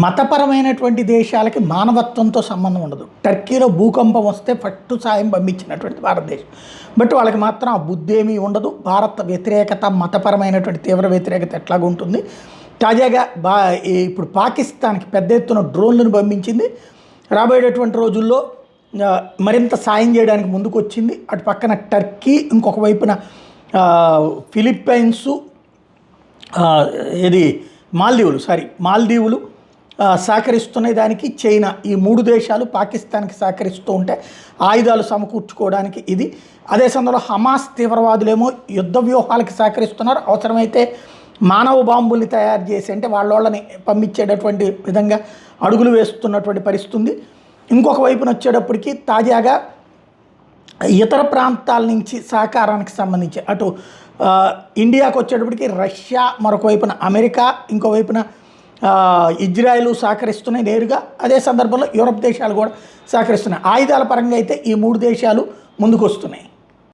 మతపరమైనటువంటి దేశాలకి మానవత్వంతో సంబంధం ఉండదు. టర్కీలో భూకంపం వస్తే ఫస్ట్ సాయం పంపించినటువంటి భారతదేశం. బట్ వాళ్ళకి మాత్రం ఆ బుద్ధి ఏమీ ఉండదు. భారత వ్యతిరేకత, మతపరమైనటువంటి తీవ్ర వ్యతిరేకత ఎట్లాగా ఉంటుంది. తాజాగా ఇప్పుడు పాకిస్తాన్కి పెద్ద ఎత్తున డ్రోన్లను పంపించింది. రాబోయేటటువంటి రోజుల్లో మరింత సాయం చేయడానికి ముందుకు వచ్చింది. అటు పక్కన టర్కీ, ఇంకొక వైపున ఫిలిప్పైన్సు, ఇది మాల్దీవులు సహకరిస్తున్నాయి దానికి. చైనా, ఈ 3 దేశాలు పాకిస్తాన్కి సహకరిస్తూ ఉంటే ఆయుధాలు సమకూర్చుకోవడానికి ఇది. అదే సందర్భంలో హమాస్ తీవ్రవాదులేమో యుద్ధ వ్యూహాలకి సహకరిస్తున్నారు. అవసరమైతే మానవ బాంబుల్ని తయారు చేసి అంటే వాళ్ళని పంపించేటటువంటి విధంగా అడుగులు వేస్తున్నటువంటి పరిస్థితి ఉంది. ఇంకొక వైపున వచ్చేటప్పటికి తాజాగా ఇతర ప్రాంతాల నుంచి సహకారానికి సంబంధించి అటు ఇండియాకు వచ్చేటప్పటికి రష్యా, మరొక వైపున అమెరికా, ఇంకో వైపున ఇజ్రాయెల్ సహకరిస్తున్నాయి నేరుగా. అదే సందర్భంలో యూరప్ దేశాలు కూడా సహకరిస్తున్నాయి. ఆయుధాల పరంగా అయితే ఈ 3 దేశాలు ముందుకు వస్తున్నాయి.